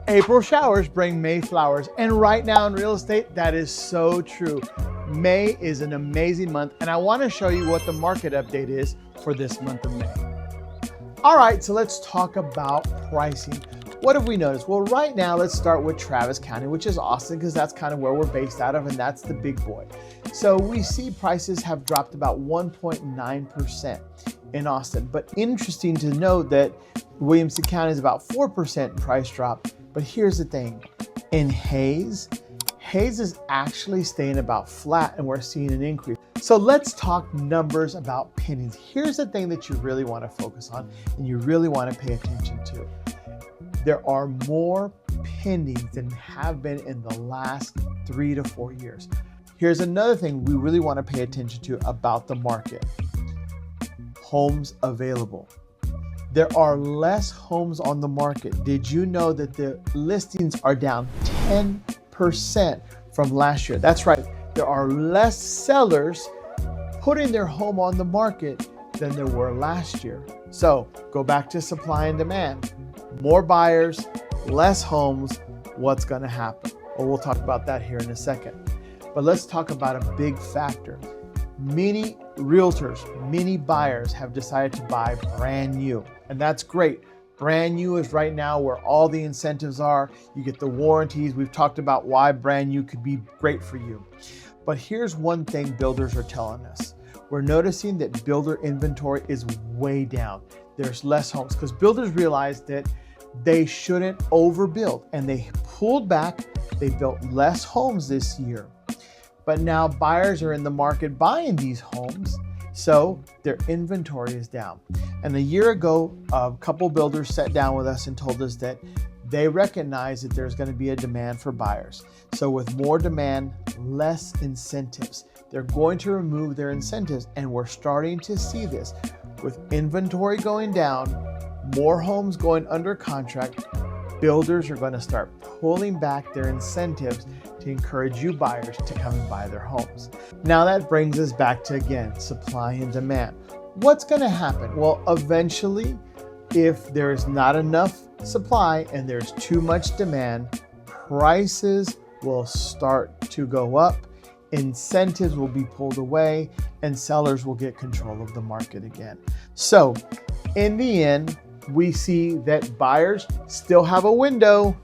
April showers bring May flowers, and right now in real estate, that is so true. May is an amazing month, and I want to show you what the market update is for this month of May. All right, so let's talk about pricing. What have we noticed? Well, right now, let's start with Travis County, which is Austin, because that's kind of where we're based out of, and that's the big boy. So we see prices have dropped about 1.9% in Austin, but interesting to note that Williamson County is about 4% price drop. But here's the thing, in Hayes is actually staying about flat, and we're seeing an increase. So let's talk numbers about pendings. Here's the thing that you really want to focus on and you really want to pay attention to. There are more pendings than have been in the last 3 to 4 years. Here's another thing we really want to pay attention to about the market. Homes available. There are less homes on the market. Did you know that the listings are down 10% from last year? That's right. There are less sellers putting their home on the market than there were last year. So go back to supply and demand. More buyers, less homes. What's going to happen? Well, we'll talk about that here in a second. But let's talk about a big factor. Many realtors, many buyers have decided to buy brand new, and that's great. Brand new is right now where all the incentives are. You get the warranties. We've talked about why brand new could be great for you. But here's one thing builders are telling us. We're noticing that builder inventory is way down. There's less homes because builders realized that they shouldn't overbuild, and they pulled back. They built less homes this year. But now buyers are in the market buying these homes, so their inventory is down. And a year ago, a couple builders sat down with us and told us that they recognize that there's going to be a demand for buyers. So with more demand, less incentives. They're going to remove their incentives, and we're starting to see this. With inventory going down, more homes going under contract, builders are going to start pulling back their incentives to encourage you buyers to come and buy their homes. Now that brings us back to, again, supply and demand. What's going to happen? Well, eventually, if there's not enough supply and there's too much demand, prices will start to go up, incentives will be pulled away, and sellers will get control of the market again. So in the end, we see that buyers still have a window.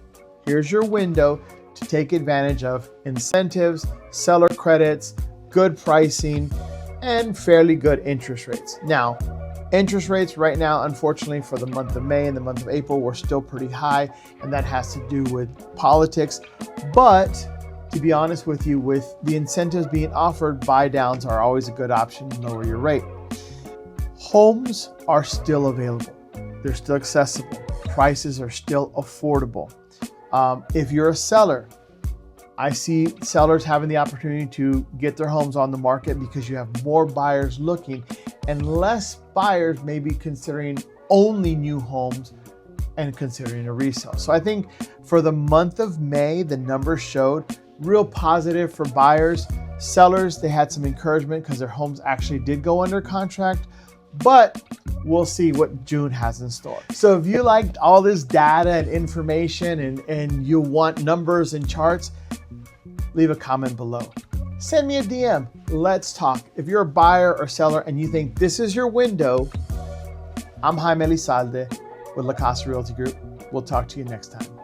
Here's your window to take advantage of incentives, seller credits, good pricing, and fairly good interest rates. Now, interest rates right now, unfortunately, for the month of May and the month of April, were still pretty high, and that has to do with politics. But to be honest with you, with the incentives being offered, buy downs are always a good option to lower your rate. Homes are still available. They're still accessible. Prices are still affordable. If you're a seller, I see sellers having the opportunity to get their homes on the market because you have more buyers looking and less buyers maybe considering only new homes and considering a resale. So I think for the month of May, the numbers showed real positive for buyers. Sellers, they had some encouragement because their homes actually did go under contract, but we'll see what June has in store. So if you liked all this data and information and you want numbers and charts, leave a comment below. Send me a DM. Let's talk. If you're a buyer or seller and you think this is your window, I'm Jaime Elizalde with La Casa Realty Group. We'll talk to you next time.